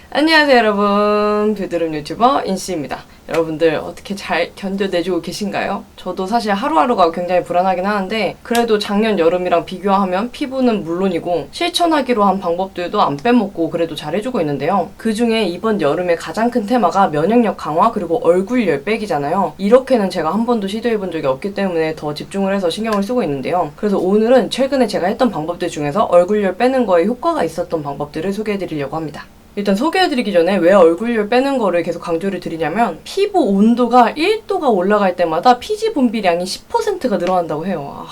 안녕하세요 여러분, 뷰드름 유튜버 인씨입니다. 여러분들 어떻게 잘 견뎌내주고 계신가요? 저도 사실 하루하루가 굉장히 불안하긴 하는데 그래도 작년 여름이랑 비교하면 피부는 물론이고 실천하기로 한 방법들도 안 빼먹고 그래도 잘해주고 있는데요. 그중에 이번 여름의 가장 큰 테마가 면역력 강화 그리고 얼굴열 빼기잖아요. 이렇게는 제가 한 번도 시도해본 적이 없기 때문에 더 집중을 해서 신경을 쓰고 있는데요. 그래서 오늘은 최근에 제가 했던 방법들 중에서 얼굴열 빼는 거에 효과가 있었던 방법들을 소개해드리려고 합니다. 일단 소개해드리기 전에 왜 얼굴열 빼는 거를 계속 강조를 드리냐면 피부 온도가 1도가 올라갈 때마다 피지 분비량이 10%가 늘어난다고 해요.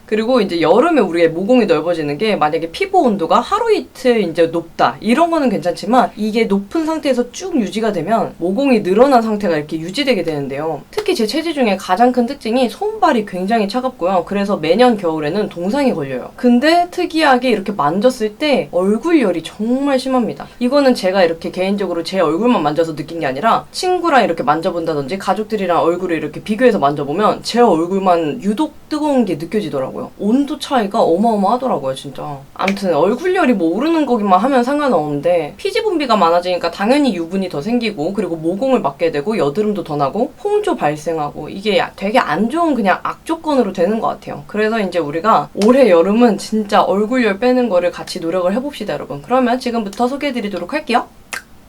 그리고 이제 여름에 우리의 모공이 넓어지는 게 만약에 피부 온도가 하루 이틀 이제 높다 이런 거는 괜찮지만 이게 높은 상태에서 쭉 유지가 되면 모공이 늘어난 상태가 이렇게 유지되게 되는데요. 특히 제 체질 중에 가장 큰 특징이 손발이 굉장히 차갑고요. 그래서 매년 겨울에는 동상이 걸려요. 근데 특이하게 이렇게 만졌을 때 얼굴열이 정말 심합니다. 이거는 제가 이렇게 개인적으로 제 얼굴만 만져서 느낀 게 아니라 친구랑 이렇게 만져본다든지 가족들이랑 얼굴을 이렇게 비교해서 만져보면 제 얼굴만 유독 뜨거운 게 느껴지더라고요. 온도 차이가 어마어마하더라고요, 진짜. 아무튼 얼굴열이 뭐 오르는 거기만 하면 상관없는데 피지 분비가 많아지니까 당연히 유분이 더 생기고 그리고 모공을 맞게 되고 여드름도 더 나고 홍조 발생하고 이게 되게 안 좋은 그냥 악조건으로 되는 것 같아요. 그래서 이제 우리가 올해 여름은 진짜 얼굴열 빼는 거를 같이 노력을 해봅시다, 여러분. 그러면 지금부터 소개해드리도록 할게요.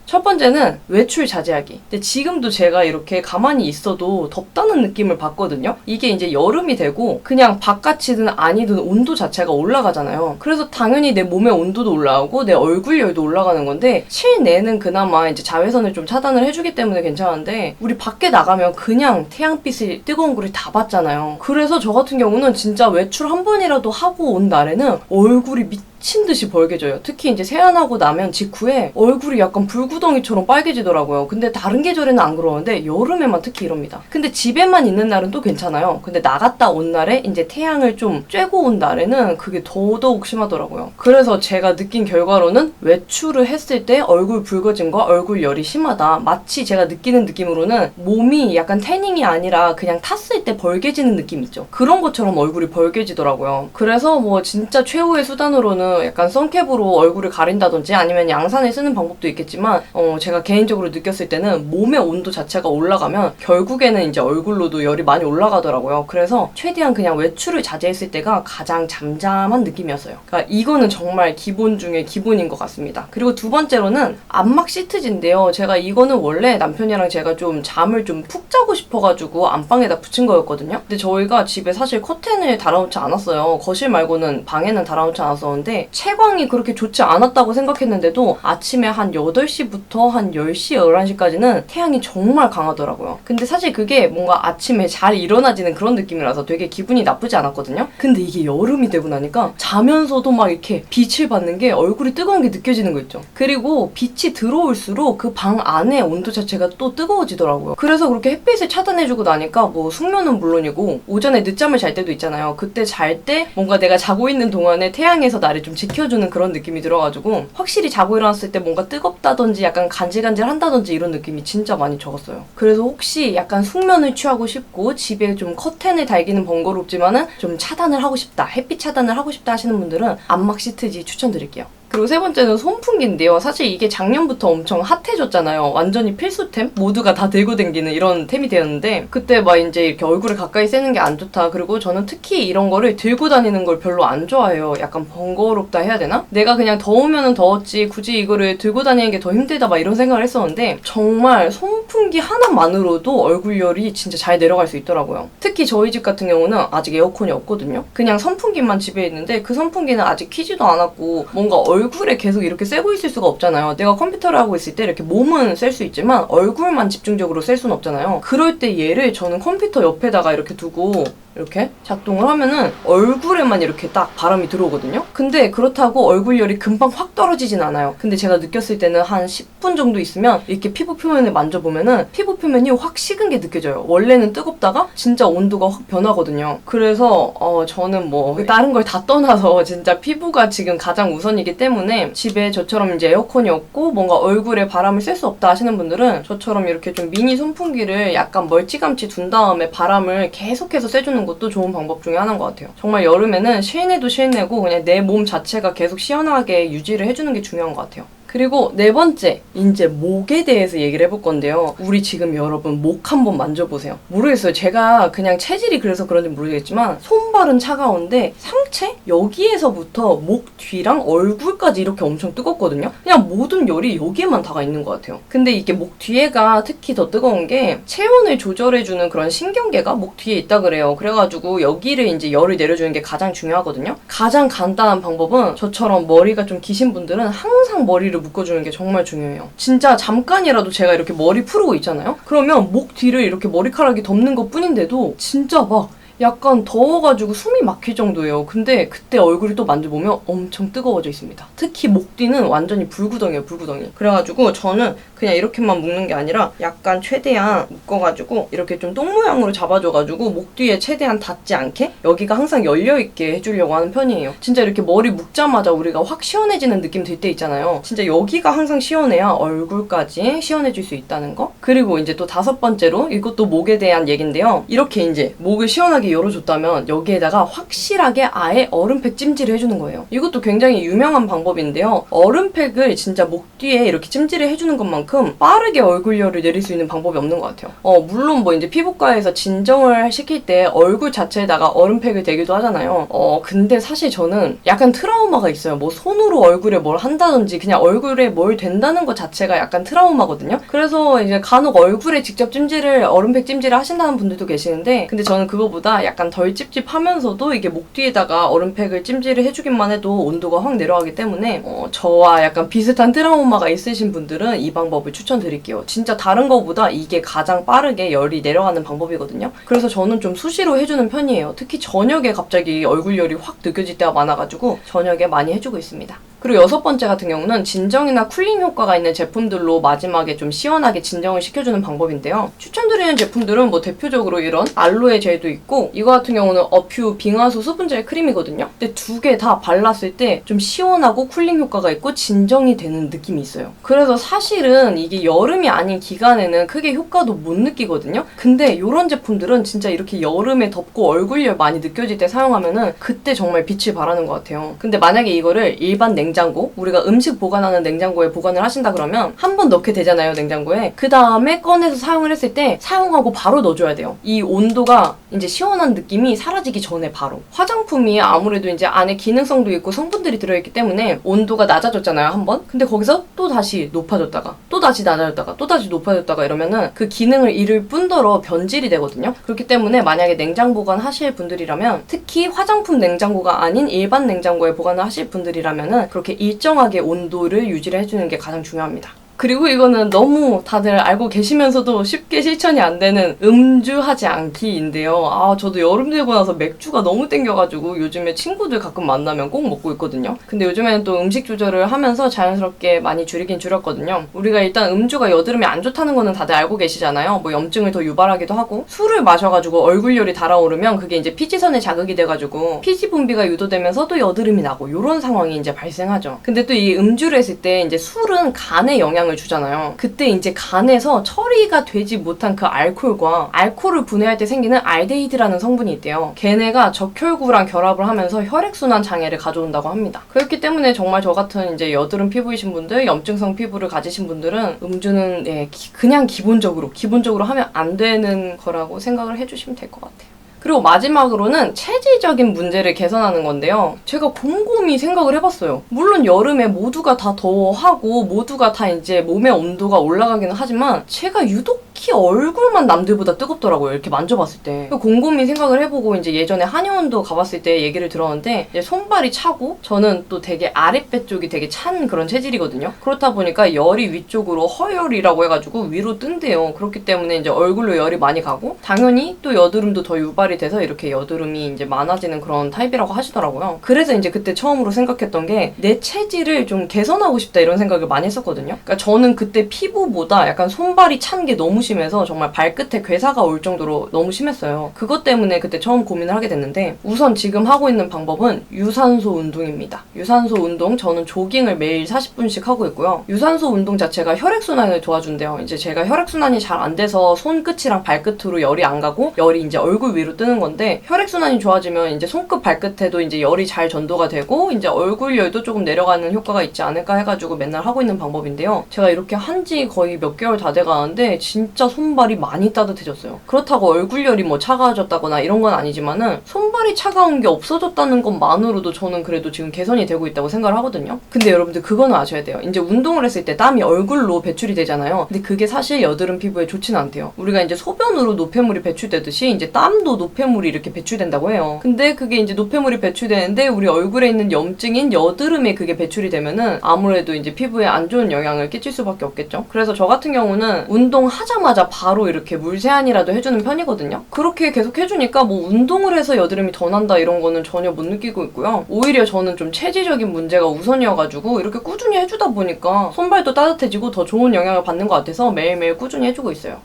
첫 번째는 외출 자제하기. 근데 지금도 제가 이렇게 가만히 있어도 덥다는 느낌을 받거든요. 이게 이제 여름이 되고 그냥 바깥이든 아니든 온도 자체가 올라가잖아요. 그래서 당연히 내 몸의 온도도 올라가고 내 얼굴열도 올라가는 건데 실내는 그나마 이제 자외선을 좀 차단을 해주기 때문에 괜찮은데 우리 밖에 나가면 그냥 태양빛이 뜨거운 거를 다 받잖아요. 그래서 저 같은 경우는 진짜 외출 한 번이라도 하고 온 날에는 얼굴이 미친 듯이 벌개져요. 특히 이제 세안하고 나면 직후에 얼굴이 약간 불구덩이처럼 빨개지더라고요. 근데 다른 계절에는 안 그러는데 여름에만 특히 이럽니다. 근데 집에만 있는 날은 또 괜찮아요. 근데 나갔다 온 날에 이제 태양을 좀 쬐고 온 날에는 그게 더더욱 심하더라고요. 그래서 제가 느낀 결과로는 외출을 했을 때 얼굴 붉어짐과 얼굴열이 심하다. 마치 제가 느끼는 느낌으로는 몸이 약간 태닝이 아니라 그냥 탔을 때 벌개지는 느낌 있죠. 그런 것처럼 얼굴이 벌개지더라고요. 그래서 뭐 진짜 최후의 수단으로는 약간 선캡으로 얼굴을 가린다든지 아니면 양산을 쓰는 방법도 있겠지만 제가 개인적으로 느꼈을 때는 몸의 온도 자체가 올라가면 결국에는 이제 얼굴로도 열이 많이 올라가더라고요. 그래서 최대한 그냥 외출을 자제했을 때가 가장 잠잠한 느낌이었어요. 그러니까 이거는 정말 기본 중에 기본인 것 같습니다. 그리고 두 번째로는 안막 시트지인데요. 제가 이거는 원래 남편이랑 제가 좀 잠을 좀 푹 자고 싶어가지고 안방에다 붙인 거였거든요. 근데 저희가 집에 사실 커튼을 달아놓지 않았어요. 거실 말고는 방에는 달아놓지 않았었는데 채광이 그렇게 좋지 않았다고 생각했는데도 아침에 한 8시부터 한 10시, 11시까지는 태양이 정말 강하더라고요. 근데 사실 그게 뭔가 아침에 잘 일어나지는 그런 느낌이라서 되게 기분이 나쁘지 않았거든요. 근데 이게 여름이 되고 나니까 자면서도 막 이렇게 빛을 받는 게 얼굴이 뜨거운 게 느껴지는 거 있죠. 그리고 빛이 들어올수록 그 방 안의 온도 자체가 또 뜨거워지더라고요. 그래서 그렇게 햇빛을 차단해주고 나니까 뭐 숙면은 물론이고 오전에 늦잠을 잘 때도 있잖아요. 그때 잘 때 뭔가 내가 자고 있는 동안에 태양에서 나를 좀 지켜주는 그런 느낌이 들어가지고 확실히 자고 일어났을 때 뭔가 뜨겁다든지 약간 간질간질 한다든지 이런 느낌이 진짜 많이 적었어요. 그래서 혹시 약간 숙면을 취하고 싶고 집에 좀 커튼을 달기는 번거롭지만은 좀 차단을 하고 싶다, 햇빛 차단을 하고 싶다 하시는 분들은 안막 시트지 추천드릴게요. 그리고 세 번째는 손풍기인데요. 사실 이게 작년부터 엄청 핫해졌잖아요. 완전히 필수템? 모두가 다 들고 다니는 이런 템이 되었는데 그때 막 이제 이렇게 얼굴을 가까이 쐬는 게 안 좋다. 그리고 저는 특히 이런 거를 들고 다니는 걸 별로 안 좋아해요. 약간 번거롭다 해야 되나? 내가 그냥 더우면은 더웠지 굳이 이거를 들고 다니는 게 더 힘들다 막 이런 생각을 했었는데 정말 손풍기 하나만으로도 얼굴열이 진짜 잘 내려갈 수 있더라고요. 특히 저희 집 같은 경우는 아직 에어컨이 없거든요. 그냥 선풍기만 집에 있는데 그 선풍기는 아직 키지도 않았고 뭔가 얼굴에 계속 이렇게 쐬고 있을 수가 없잖아요. 내가 컴퓨터를 하고 있을 때 이렇게 몸은 쐴 수 있지만 얼굴만 집중적으로 쐴 수는 없잖아요. 그럴 때 얘를 저는 컴퓨터 옆에다가 이렇게 두고 이렇게 작동을 하면은 얼굴에만 이렇게 딱 바람이 들어오거든요. 근데 그렇다고 얼굴열이 금방 확 떨어지진 않아요. 근데 제가 느꼈을 때는 한 10분 정도 있으면 이렇게 피부 표면을 만져보면은 피부 표면이 확 식은 게 느껴져요. 원래는 뜨겁다가 진짜 온도가 확 변하거든요. 그래서 저는 뭐 다른 걸 다 떠나서 진짜 피부가 지금 가장 우선이기 때문에 집에 저처럼 이제 에어컨이 없고 뭔가 얼굴에 바람을 쐴 수 없다 하시는 분들은 저처럼 이렇게 좀 미니 선풍기를 약간 멀찌감치 둔 다음에 바람을 계속해서 쐬주는 것도 좋은 방법 중에 하나인 것 같아요. 정말 여름에는 실내도 실내고 그냥 내 몸 자체가 계속 시원하게 유지를 해주는 게 중요한 것 같아요. 그리고 네 번째, 이제 목에 대해서 얘기를 해볼 건데요. 우리 지금 여러분 목 한번 만져보세요. 모르겠어요. 제가 그냥 체질이 그래서 그런지 모르겠지만 손발은 차가운데 상체? 여기에서부터 목 뒤랑 얼굴까지 이렇게 엄청 뜨겁거든요. 그냥 모든 열이 여기에만 다가 있는 것 같아요. 근데 이게 목 뒤에가 특히 더 뜨거운 게 체온을 조절해주는 그런 신경계가 목 뒤에 있다 그래요. 그래가지고 여기를 이제 열을 내려주는 게 가장 중요하거든요. 가장 간단한 방법은 저처럼 머리가 좀 기신 분들은 항상 머리를 묶어주는 게 정말 중요해요. 진짜 잠깐이라도 제가 이렇게 머리 풀고 있잖아요? 그러면 목 뒤를 이렇게 머리카락이 덮는 것 뿐인데도 진짜 막 약간 더워가지고 숨이 막힐 정도예요. 근데 그때 얼굴을 또 만져보면 엄청 뜨거워져 있습니다. 특히 목 뒤는 완전히 불구덩이에요, 불구덩이. 그래가지고 저는 그냥 이렇게만 묶는 게 아니라 약간 최대한 묶어가지고 이렇게 좀 똥 모양으로 잡아줘가지고 목 뒤에 최대한 닿지 않게 여기가 항상 열려있게 해주려고 하는 편이에요. 진짜 이렇게 머리 묶자마자 우리가 확 시원해지는 느낌 들 때 있잖아요. 진짜 여기가 항상 시원해야 얼굴까지 시원해질 수 있다는 거. 그리고 이제 또 다섯 번째로 이것도 목에 대한 얘긴데요. 이렇게 이제 목을 시원하게 열어줬다면 여기에다가 확실하게 아예 얼음팩 찜질을 해주는 거예요. 이것도 굉장히 유명한 방법인데요. 얼음팩을 진짜 목 뒤에 이렇게 찜질을 해주는 것만큼 빠르게 얼굴열을 내릴 수 있는 방법이 없는 것 같아요. 물론 뭐 이제 피부과에서 진정을 시킬 때 얼굴 자체에다가 얼음팩을 대기도 하잖아요. 근데 사실 저는 약간 트라우마가 있어요. 뭐 손으로 얼굴에 뭘 한다든지 그냥 얼굴에 뭘 된다는 것 자체가 약간 트라우마거든요. 그래서 이제 간혹 얼굴에 직접 찜질을 얼음팩 찜질을 하신다는 분들도 계시는데 근데 저는 그거보다 약간 덜 찝찝하면서도 이게 목 뒤에다가 얼음팩을 찜질을 해주기만 해도 온도가 확 내려가기 때문에 저와 약간 비슷한 트라우마가 있으신 분들은 이 방법을 추천드릴게요. 진짜 다른 거보다 이게 가장 빠르게 열이 내려가는 방법이거든요. 그래서 저는 좀 수시로 해주는 편이에요. 특히 저녁에 갑자기 얼굴열이 확 느껴질 때가 많아가지고 저녁에 많이 해주고 있습니다. 그리고 여섯 번째 같은 경우는 진정이나 쿨링 효과가 있는 제품들로 마지막에 좀 시원하게 진정을 시켜주는 방법인데요. 추천드리는 제품들은 뭐 대표적으로 이런 알로에 젤도 있고 이거 같은 경우는 어퓨 빙하수 수분젤 크림이거든요. 근데 두 개 다 발랐을 때 좀 시원하고 쿨링 효과가 있고 진정이 되는 느낌이 있어요. 그래서 사실은 이게 여름이 아닌 기간에는 크게 효과도 못 느끼거든요. 근데 이런 제품들은 진짜 이렇게 여름에 덥고 얼굴열 많이 느껴질 때 사용하면은 그때 정말 빛을 발하는 것 같아요. 근데 만약에 이거를 일반 냉장고, 우리가 음식 보관하는 냉장고에 보관을 하신다 그러면 한 번 넣게 되잖아요, 냉장고에. 그 다음에 꺼내서 사용을 했을 때 사용하고 바로 넣어줘야 돼요. 이 온도가 이제 시원한 느낌이 사라지기 전에 바로. 화장품이 아무래도 이제 안에 기능성도 있고 성분들이 들어있기 때문에 온도가 낮아졌잖아요, 한 번. 근데 거기서 또 다시 높아졌다가 또 다시 낮아졌다가 또 다시 높아졌다가 이러면은 그 기능을 잃을 뿐더러 변질이 되거든요. 그렇기 때문에 만약에 냉장 보관 하실 분들이라면 특히 화장품 냉장고가 아닌 일반 냉장고에 보관을 하실 분들이라면은 그렇게 일정하게 온도를 유지를 해주는 게 가장 중요합니다. 그리고 이거는 너무 다들 알고 계시면서도 쉽게 실천이 안 되는 음주하지 않기인데요. 저도 여름 되고 나서 맥주가 너무 땡겨가지고 요즘에 친구들 가끔 만나면 꼭 먹고 있거든요. 근데 요즘에는 또 음식 조절을 하면서 자연스럽게 많이 줄이긴 줄였거든요. 우리가 일단 음주가 여드름이 안 좋다는 거는 다들 알고 계시잖아요. 뭐 염증을 더 유발하기도 하고 술을 마셔가지고 얼굴열이 달아오르면 그게 이제 피지선에 자극이 돼가지고 피지 분비가 유도되면서 또 여드름이 나고 이런 상황이 이제 발생하죠. 근데 또 이 음주를 했을 때 이제 술은 간에 영향을 주잖아요. 그때 이제 간에서 처리가 되지 못한 그 알코올과 알코올을 분해할 때 생기는 알데히드라는 성분이 있대요. 걔네가 적혈구랑 결합을 하면서 혈액순환 장애를 가져온다고 합니다. 그렇기 때문에 정말 저 같은 이제 여드름 피부이신 분들, 염증성 피부를 가지신 분들은 음주는 그냥 기본적으로 하면 안 되는 거라고 생각을 해주시면 될 것 같아요. 그리고 마지막으로는 체질적인 문제를 개선하는 건데요. 제가 곰곰이 생각을 해봤어요. 물론 여름에 모두가 다 더워하고 모두가 다 이제 몸의 온도가 올라가기는 하지만 제가 유독 특히 얼굴만 남들보다 뜨겁더라고요. 이렇게 만져봤을 때. 곰곰이 생각을 해보고 이제 예전에 한의원도 가봤을 때 얘기를 들었는데 이제 손발이 차고 저는 또 되게 아랫배 쪽이 되게 찬 그런 체질이거든요. 그렇다 보니까 열이 위쪽으로 허열이라고 해가지고 위로 뜬대요. 그렇기 때문에 이제 얼굴로 열이 많이 가고 당연히 또 여드름도 더 유발이 돼서 이렇게 여드름이 이제 많아지는 그런 타입이라고 하시더라고요. 그래서 이제 그때 처음으로 생각했던 게 내 체질을 좀 개선하고 싶다 이런 생각을 많이 했었거든요. 그러니까 저는 그때 피부보다 약간 손발이 찬 게 너무 심해서 정말 발끝에 괴사가 올 정도로 너무 심했어요. 그것 때문에 그때 처음 고민을 하게 됐는데 우선 지금 하고 있는 방법은 유산소 운동입니다. 유산소 운동 저는 조깅을 매일 40분씩 하고 있고요. 유산소 운동 자체가 혈액순환을 도와준대요. 이제 제가 혈액순환이 잘 안 돼서 손끝이랑 발끝으로 열이 안 가고 열이 이제 얼굴 위로 뜨는 건데 혈액순환이 좋아지면 이제 손끝 발끝에도 이제 열이 잘 전도가 되고 이제 얼굴 열도 조금 내려가는 효과가 있지 않을까 해가지고 맨날 하고 있는 방법인데요. 제가 이렇게 한 지 거의 몇 개월 다 돼가는데 진짜 손발이 많이 따뜻해졌어요. 그렇다고 얼굴 열이 뭐 차가워졌다거나 이런 건 아니지만은 손발이 차가운 게 없어졌다는 것만으로도 저는 그래도 지금 개선이 되고 있다고 생각을 하거든요. 근데 여러분들 그거는 아셔야 돼요. 이제 운동을 했을 때 땀이 얼굴로 배출이 되잖아요. 근데 그게 사실 여드름 피부에 좋지는 않대요. 우리가 이제 소변으로 노폐물이 배출되듯이 이제 땀도 노폐물이 이렇게 배출된다고 해요. 근데 그게 이제 노폐물이 배출되는데 우리 얼굴에 있는 염증인 여드름에 그게 배출이 되면은 아무래도 이제 피부에 안 좋은 영향을 끼칠 수밖에 없겠죠. 그래서 저 같은 경우는 운동하자마자 바로 이렇게 물세안이라도 해주는 편이거든요. 그렇게 계속 해주니까 뭐 운동을 해서 여드름이 더 난다 이런 거는 전혀 못 느끼고 있고요. 오히려 저는 좀 체질적인 문제가 우선이어가지고 이렇게 꾸준히 해주다 보니까 손발도 따뜻해지고 더 좋은 영향을 받는 것 같아서 매일매일 꾸준히 해주고 있어요.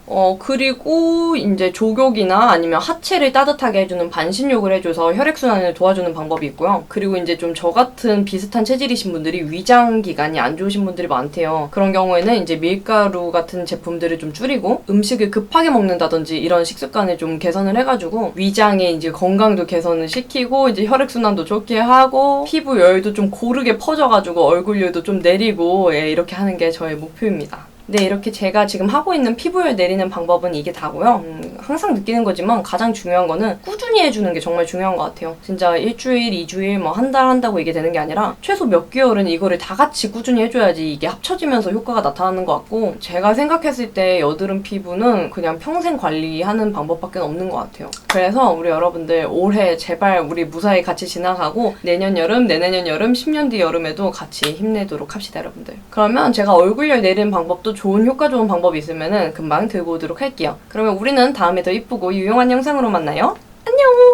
그리고 이제 족욕이나 아니면 하체를 따뜻하게 해주는 반신욕을 해줘서 혈액순환을 도와주는 방법이 있고요. 그리고 이제 좀 저 같은 비슷한 체질이신 분들이 위장 기관이 안 좋으신 분들이 많대요. 그런 경우에는 이제 밀가루 같은 제품들을 좀 줄이고 음식을 급하게 먹는다든지 이런 식습관을 좀 개선을 해가지고 위장의 이제 건강도 개선을 시키고 이제 혈액순환도 좋게 하고 피부 열도 좀 고르게 퍼져가지고 얼굴 열도 좀 내리고 이렇게 하는 게 저의 목표입니다. 네, 이렇게 제가 지금 하고 있는 피부열 내리는 방법은 이게 다고요. 항상 느끼는 거지만 가장 중요한 거는 꾸준히 해주는 게 정말 중요한 것 같아요. 진짜 일주일, 2주일, 뭐 한 달 한다고 이게 되는 게 아니라 최소 몇 개월은 이거를 다 같이 꾸준히 해줘야지 이게 합쳐지면서 효과가 나타나는 것 같고 제가 생각했을 때 여드름 피부는 그냥 평생 관리하는 방법밖에 없는 것 같아요. 그래서 우리 여러분들 올해 제발 우리 무사히 같이 지나가고 내년 여름, 내내년 여름, 10년 뒤 여름에도 같이 힘내도록 합시다, 여러분들. 그러면 제가 얼굴열 내리는 방법도 좋은 효과 좋은 방법이 있으면은 금방 들고 오도록 할게요. 그러면 우리는 다음에 더 이쁘고 유용한 영상으로 만나요. 안녕!